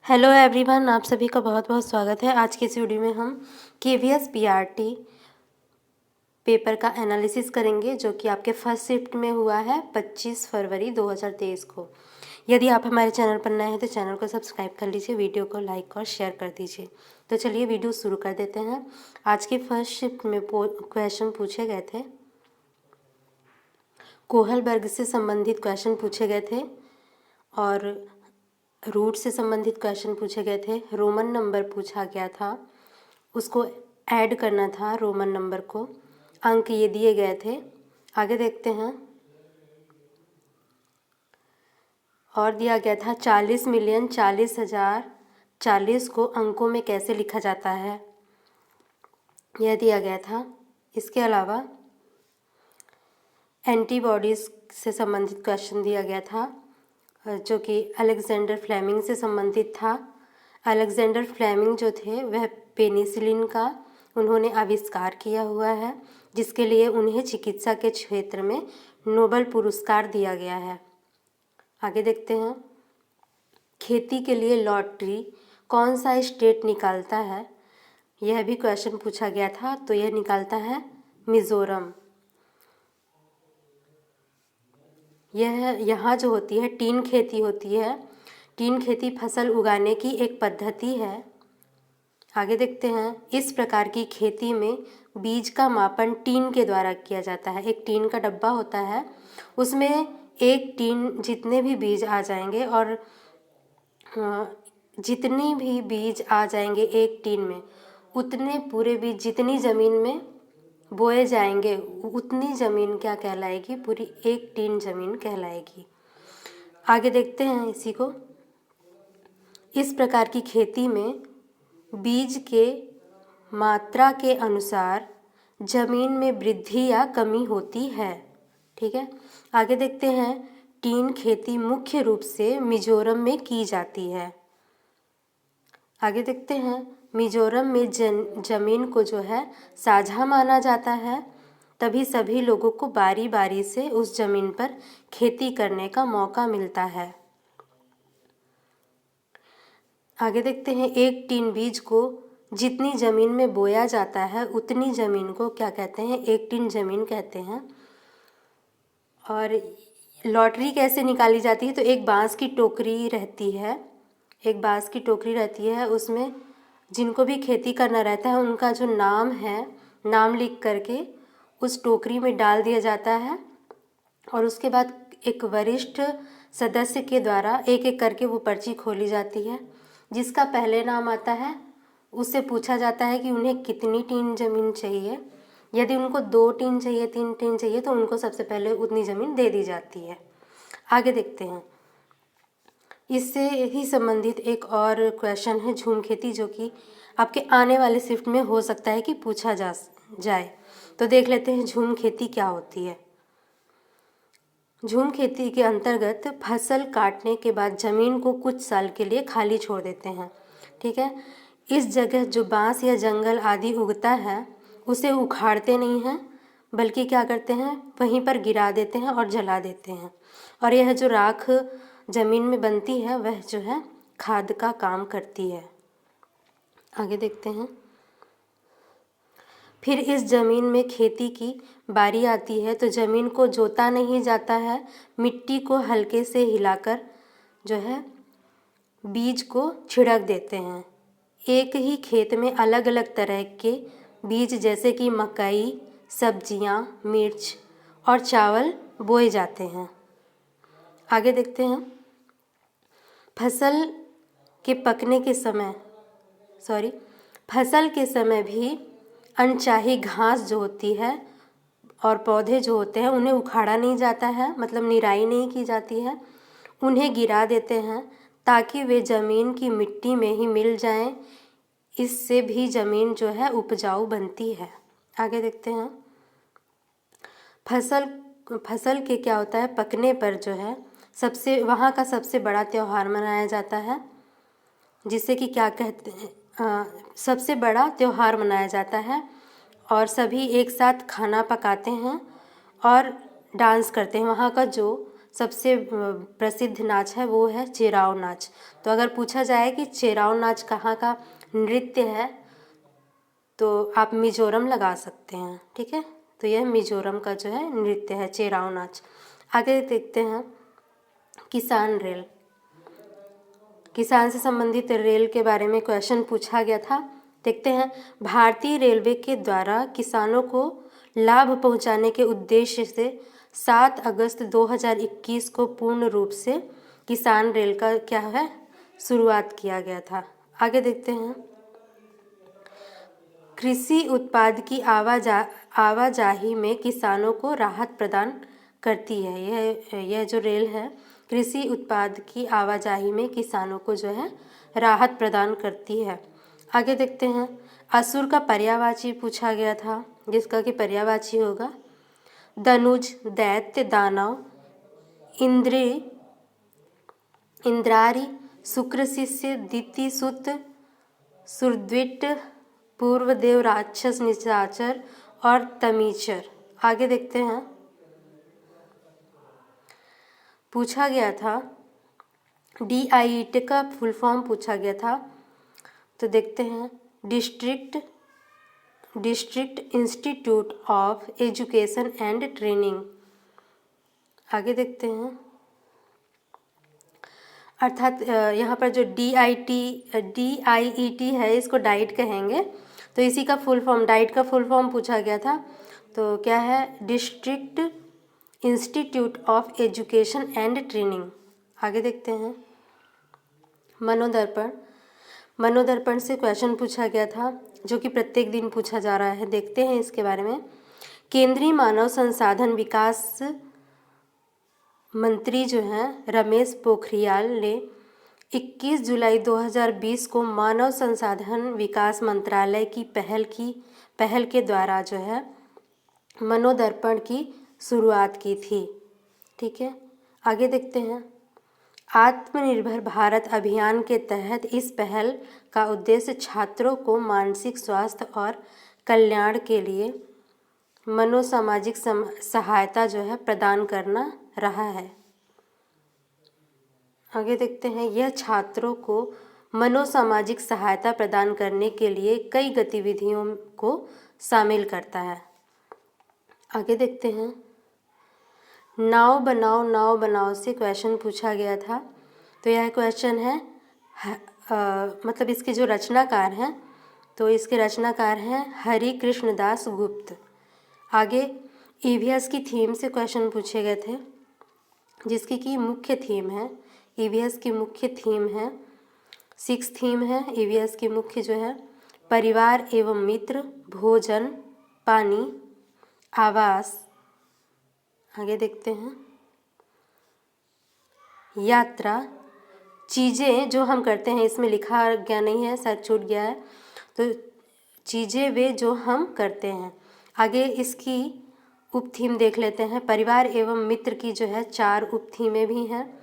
Hello everyone, आप सभी का बहुत बहुत स्वागत है। आज के इस वीडियो में हम KVS PRT पेपर का एनालिसिस करेंगे जो कि आपके फर्स्ट शिफ्ट में हुआ है 25 फरवरी 2023 को। यदि आप हमारे चैनल पर नए हैं तो चैनल को सब्सक्राइब कर लीजिए, वीडियो को लाइक और शेयर कर दीजिए। तो चलिए वीडियो शुरू कर देते हैं। आज के फर्स्ट शिफ्ट में क्वेश्चन पूछे गए थे, कोहलबर्ग से संबंधित क्वेश्चन पूछे गए थे और रूट से संबंधित क्वेश्चन पूछे गए थे। रोमन नंबर पूछा गया था, उसको ऐड करना था रोमन नंबर को। अंक ये दिए गए थे। आगे देखते हैं। और दिया गया था 40,40,000 40 को अंकों में कैसे लिखा जाता है, यह दिया गया था। इसके अलावा एंटीबॉडीज़ से संबंधित क्वेश्चन दिया गया था जो कि अलेक्जेंडर फ्लेमिंग से संबंधित था। अलेक्जेंडर फ्लेमिंग जो थे वह पेनिसिलिन का उन्होंने आविष्कार किया हुआ है, जिसके लिए उन्हें चिकित्सा के क्षेत्र में नोबेल पुरस्कार दिया गया है। आगे देखते हैं। खेती के लिए लॉटरी कौन सा स्टेट निकालता है, यह भी क्वेश्चन पूछा गया था। तो यह निकालता है मिज़ोरम। यहाँ जो होती है टीन खेती होती है। टीन खेती फसल उगाने की एक पद्धति है। आगे देखते हैं। इस प्रकार की खेती में बीज का मापन टीन के द्वारा किया जाता है। एक टीन का डब्बा होता है, उसमें एक टीन जितने भी बीज आ जाएंगे और जितने भी बीज आ जाएंगे एक टीन में, उतने पूरे बीज जितनी ज़मीन में बोए जाएंगे उतनी ज़मीन क्या कहलाएगी, पूरी एक टीन ज़मीन कहलाएगी। आगे देखते हैं इसी को। इस प्रकार की खेती में बीज के मात्रा के अनुसार ज़मीन में वृद्धि या कमी होती है। ठीक है। आगे देखते हैं। टीन खेती मुख्य रूप से मिजोरम में की जाती है। आगे देखते हैं। मिजोरम में ज़मीन को जो है साझा माना जाता है, तभी सभी लोगों को बारी बारी से उस ज़मीन पर खेती करने का मौका मिलता है। आगे देखते हैं। एक टीन बीज को जितनी ज़मीन में बोया जाता है उतनी ज़मीन को क्या कहते हैं, एक टीन ज़मीन कहते हैं। और लॉटरी कैसे निकाली जाती है, तो एक बांस की टोकरी रहती है। एक बांस की टोकरी रहती है, उसमें जिनको भी खेती करना रहता है उनका जो नाम है, नाम लिख करके उस टोकरी में डाल दिया जाता है। और उसके बाद एक वरिष्ठ सदस्य के द्वारा एक एक करके वो पर्ची खोली जाती है। जिसका पहले नाम आता है उससे पूछा जाता है कि उन्हें कितनी टीन ज़मीन चाहिए। यदि उनको 2 टीन चाहिए, 3 टीन चाहिए, तो उनको सबसे पहले उतनी ज़मीन दे दी जाती है। आगे देखते हैं। इससे ही संबंधित एक और क्वेश्चन है झूम खेती, जो कि आपके आने वाले शिफ्ट में हो सकता है कि पूछा जाए। तो देख लेते हैं झूम खेती क्या होती है। झूम खेती के अंतर्गत फसल काटने के बाद ज़मीन को कुछ साल के लिए खाली छोड़ देते हैं। ठीक है। इस जगह जो बांस या जंगल आदि उगता है उसे उखाड़ते नहीं हैं, बल्कि क्या करते हैं, वहीं पर गिरा देते हैं और जला देते हैं। और यह जो राख ज़मीन में बनती है वह जो है खाद का काम करती है। आगे देखते हैं। फिर इस ज़मीन में खेती की बारी आती है, तो ज़मीन को जोता नहीं जाता है, मिट्टी को हल्के से हिलाकर जो है बीज को छिड़क देते हैं। एक ही खेत में अलग अलग तरह के बीज जैसे कि मकई, सब्जियां, मिर्च और चावल बोए जाते हैं। आगे देखते हैं। फसल के समय भी अनचाही घास जो होती है और पौधे जो होते हैं उन्हें उखाड़ा नहीं जाता है, मतलब निराई नहीं की जाती है, उन्हें गिरा देते हैं ताकि वे ज़मीन की मिट्टी में ही मिल जाएं। इससे भी ज़मीन जो है उपजाऊ बनती है। आगे देखते हैं। फसल के क्या होता है, पकने पर जो है वहाँ का सबसे बड़ा त्यौहार मनाया जाता है, जिसे कि क्या कहते हैं, सबसे बड़ा त्यौहार मनाया जाता है और सभी एक साथ खाना पकाते हैं और डांस करते हैं। वहाँ का जो सबसे प्रसिद्ध नाच है वो है चेराव नाच। तो अगर पूछा जाए कि चेराव नाच कहाँ का नृत्य है तो आप मिजोरम लगा सकते हैं, ठीक है। तो यह मिजोरम का जो है नृत्य है चेराव नाच। आगे देखते हैं किसान रेल। किसान से संबंधित रेल के बारे में क्वेश्चन पूछा गया था। देखते हैं, भारतीय रेलवे के द्वारा किसानों को लाभ पहुंचाने के उद्देश्य से 7 अगस्त 2021 को पूर्ण रूप से किसान रेल का क्या है शुरुआत किया गया था। आगे देखते हैं, कृषि उत्पाद की आवाजाही में किसानों को राहत प्रदान करती है। यह जो रेल है कृषि उत्पाद की आवाजाही में किसानों को जो है राहत प्रदान करती है। आगे देखते हैं, असुर का पर्यायवाची पूछा गया था, जिसका कि पर्यायवाची होगा दनुज, दैत्य, दानव, इंद्रारी, शुक्र शिष्य, दितिसुत, सुरद्विट, पूर्वदेव, राक्षस, निशाचर और तमीचर। आगे देखते हैं, पूछा गया था DIET का फुल फॉर्म पूछा गया था। तो देखते हैं, district institute of education and training. आगे देखते हैं, अर्थात यहाँ पर जो DIET है इसको डाइट कहेंगे। तो इसी का फुल फॉर्म, डाइट का फुल फॉर्म पूछा गया था। तो क्या है, district institute of education and training. आगे देखते हैं, मनोदर्पण से क्वेश्चन पूछा गया था, जो कि प्रत्येक दिन पूछा जा रहा है। देखते हैं इसके बारे में। केंद्रीय मानव संसाधन विकास मंत्री जो हैं रमेश पोखरियाल ने 21 जुलाई 2020 को मानव संसाधन विकास मंत्रालय की पहल के द्वारा जो है मनोदर्पण की शुरुआत की थी, ठीक है। आगे देखते हैं, आत्मनिर्भर भारत अभियान के तहत इस पहल का उद्देश्य छात्रों को मानसिक स्वास्थ्य और कल्याण के लिए मनोसामाजिक सहायता जो है प्रदान करना रहा है। आगे देखते हैं, यह छात्रों को मनोसामाजिक सहायता प्रदान करने के लिए कई गतिविधियों को शामिल करता है। आगे देखते हैं, नाव बनाओ से क्वेश्चन पूछा गया था। तो यह क्वेश्चन है मतलब इसके जो रचनाकार हैं, तो इसके रचनाकार हैं हरि कृष्ण दास गुप्त। आगे ईवीएस की थीम से क्वेश्चन पूछे गए थे, जिसकी की मुख्य थीम है, ईवीएस की मुख्य थीम है 6 थीम है ईवीएस की मुख्य जो है परिवार एवं मित्र, भोजन, पानी, आवास। आगे देखते हैं, यात्रा, चीज़ें जो हम करते हैं, इसमें लिखा गया नहीं है, शायद छूट गया है। तो चीज़ें वे जो हम करते हैं। आगे इसकी उप थीम देख लेते हैं। परिवार एवं मित्र की जो है 4 उप थीमें भी हैं,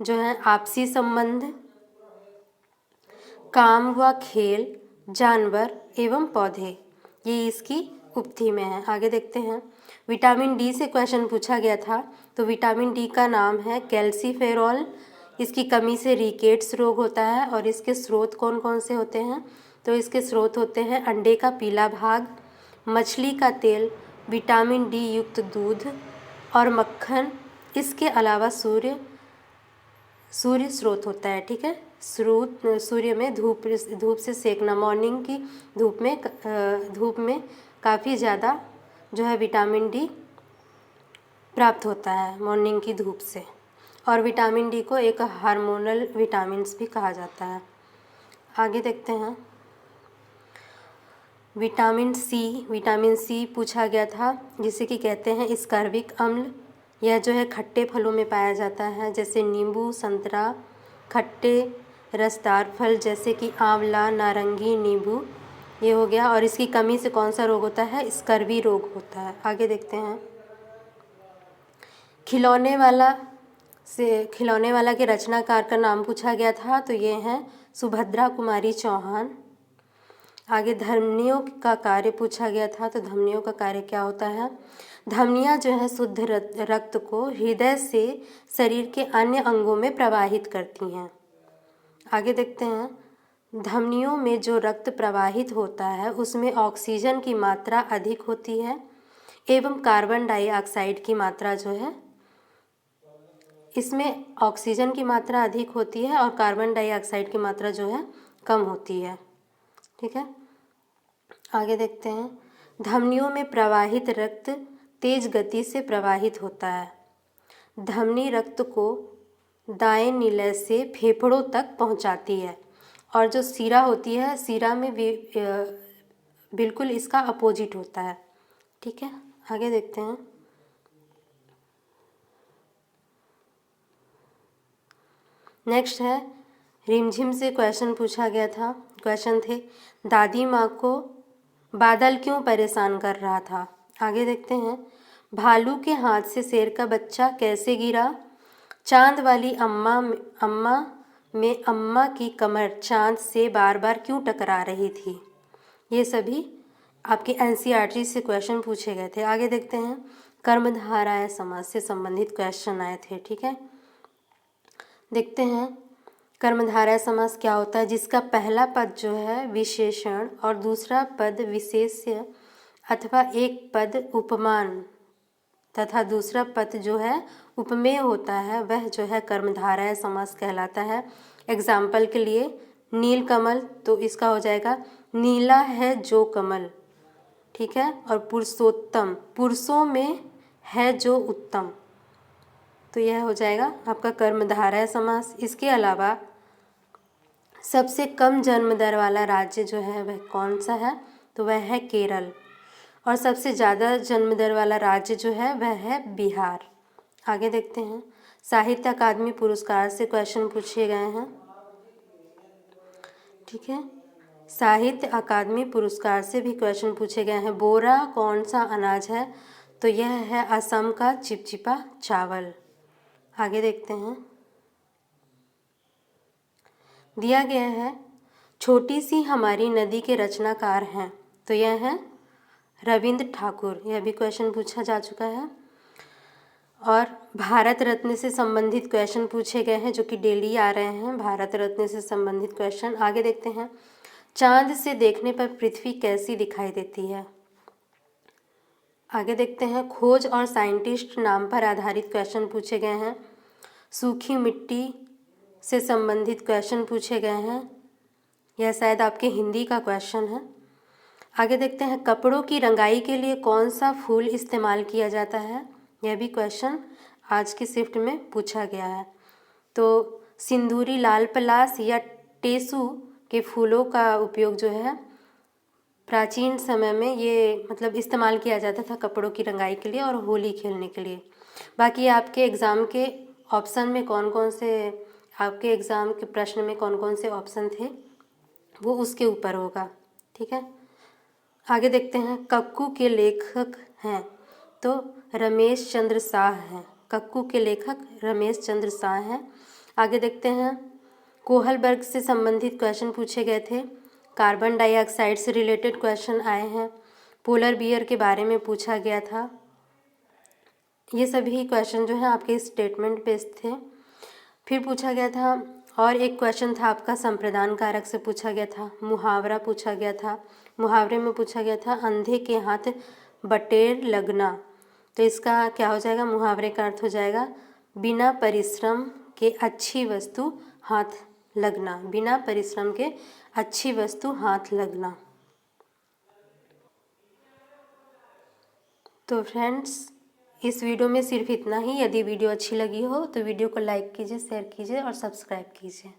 जो हैं आपसी संबंध, काम व खेल, जानवर एवं पौधे, ये इसकी उप थीमें हैं। आगे देखते हैं, विटामिन डी से क्वेश्चन पूछा गया था। तो विटामिन डी का नाम है कैल्सीफेरॉल। इसकी कमी से रिकेट्स रोग होता है। और इसके स्रोत कौन कौन से होते हैं? तो इसके स्रोत होते हैं अंडे का पीला भाग, मछली का तेल, विटामिन डी युक्त दूध और मक्खन। इसके अलावा सूर्य स्रोत होता है, ठीक है। सूर्य में धूप से सेकना, मॉर्निंग की धूप में काफ़ी ज़्यादा जो है विटामिन डी प्राप्त होता है मॉर्निंग की धूप से। और विटामिन डी को एक हार्मोनल विटामिन्स भी कहा जाता है। आगे देखते हैं, विटामिन सी पूछा गया था, जिसे कि कहते हैं स्कर्विक अम्ल। यह जो है खट्टे फलों में पाया जाता है, जैसे नींबू, संतरा, खट्टे रसदार फल जैसे कि आंवला, नारंगी, नींबू, ये हो गया। और इसकी कमी से कौन सा रोग होता है? स्कर्वी रोग होता है। आगे देखते हैं, खिलौने वाला के रचनाकार का नाम पूछा गया था। तो ये हैं सुभद्रा कुमारी चौहान। आगे धमनियों का कार्य पूछा गया था। तो धमनियों का कार्य क्या होता है? धमनियाँ जो है शुद्ध रक्त को हृदय से शरीर के अन्य अंगों में प्रवाहित करती हैं। आगे देखते हैं, धमनियों में जो रक्त प्रवाहित होता है उसमें ऑक्सीजन की मात्रा अधिक होती है एवं कार्बन डाइऑक्साइड की मात्रा जो है, इसमें ऑक्सीजन की मात्रा अधिक होती है और कार्बन डाइऑक्साइड की मात्रा जो है कम होती है। ठीक है, आगे देखते हैं, धमनियों में प्रवाहित रक्त तेज गति से प्रवाहित होता है। धमनी रक्त को दाएं नीले से फेफड़ों तक पहुंचाती है और जो सीरा होती है, सीरा में भी बिल्कुल इसका अपोजिट होता है। ठीक है, आगे देखते हैं, नेक्स्ट है, रिमझिम से क्वेश्चन पूछा गया था। क्वेश्चन थे, दादी माँ को बादल क्यों परेशान कर रहा था। आगे देखते हैं, भालू के हाथ से शेर का बच्चा कैसे गिरा। चांद वाली अम्मा में अम्मा की कमर चांद से बार बार क्यों टकरा रही थी। ये सभी आपके एनसीईआरटी से क्वेश्चन पूछे गए थे। आगे देखते हैं, कर्मधारय समास से संबंधित क्वेश्चन आए थे। ठीक है, देखते हैं कर्मधारय समास क्या होता है, जिसका पहला पद जो है विशेषण और दूसरा पद विशेष्य अथवा एक पद उपमान तथा दूसरा पद जो है उपमेय होता है, वह जो है कर्मधारय समास कहलाता है। एग्जाम्पल के लिए नील कमल, तो इसका हो जाएगा नीला है जो कमल। ठीक है, और पुरुषोत्तम, पुरुषों में है जो उत्तम, तो यह हो जाएगा आपका कर्मधारय समास। इसके अलावा सबसे कम जन्म दर वाला राज्य जो है वह कौन सा है, तो वह है केरल, और सबसे ज़्यादा जन्म दर वाला राज्य जो है वह है बिहार। आगे देखते हैं, साहित्य अकादमी पुरस्कार से क्वेश्चन पूछे गए हैं। ठीक है, साहित्य अकादमी पुरस्कार से भी क्वेश्चन पूछे गए हैं। बोरा कौन सा अनाज है, तो यह है असम का चिपचिपा चावल। आगे देखते हैं, दिया गया है, छोटी सी हमारी नदी के रचनाकार हैं, तो यह है रविंद्र ठाकुर। यह भी क्वेश्चन पूछा जा चुका है। और भारत रत्न से संबंधित क्वेश्चन पूछे गए हैं जो कि डेली आ रहे हैं, भारत रत्न से संबंधित क्वेश्चन। आगे देखते हैं, चांद से देखने पर पृथ्वी कैसी दिखाई देती है। आगे देखते हैं, खोज और साइंटिस्ट नाम पर आधारित क्वेश्चन पूछे गए हैं। सूखी मिट्टी से संबंधित क्वेश्चन पूछे गए हैं, यह शायद आपके हिंदी का क्वेश्चन है। आगे देखते हैं, कपड़ों की रंगाई के लिए कौन सा फूल इस्तेमाल किया जाता है, यह भी क्वेश्चन आज की शिफ्ट में पूछा गया है। तो सिंदूरी, लाल पलास या टेसू के फूलों का उपयोग जो है प्राचीन समय में ये मतलब इस्तेमाल किया जाता था कपड़ों की रंगाई के लिए और होली खेलने के लिए। बाकी आपके एग्ज़ाम के ऑप्शन में कौन कौन से, आपके एग्ज़ाम के प्रश्न में कौन कौन से ऑप्शन थे वो उसके ऊपर होगा। ठीक है, आगे देखते हैं, कक्कू के लेखक हैं, तो रमेश चंद्र शाह हैं। कक्कू के लेखक रमेश चंद्र शाह हैं। आगे देखते हैं, कोहलबर्ग से संबंधित क्वेश्चन पूछे गए थे। कार्बन डाइऑक्साइड से रिलेटेड क्वेश्चन आए हैं। पोलर बियर के बारे में पूछा गया था। ये सभी क्वेश्चन जो हैं आपके स्टेटमेंट बेस्ड थे। फिर पूछा गया था, और एक क्वेश्चन था आपका संप्रदान कारक से पूछा गया था। मुहावरा पूछा गया था। मुहावरे में पूछा गया था, अंधे के हाथ बटेर लगना, तो इसका क्या हो जाएगा, मुहावरे का अर्थ हो जाएगा बिना परिश्रम के अच्छी वस्तु हाथ लगना। बिना परिश्रम के अच्छी वस्तु हाथ लगना। तो फ्रेंड्स, इस वीडियो में सिर्फ इतना ही। यदि वीडियो अच्छी लगी हो तो वीडियो को लाइक कीजिए, शेयर कीजिए और सब्सक्राइब कीजिए।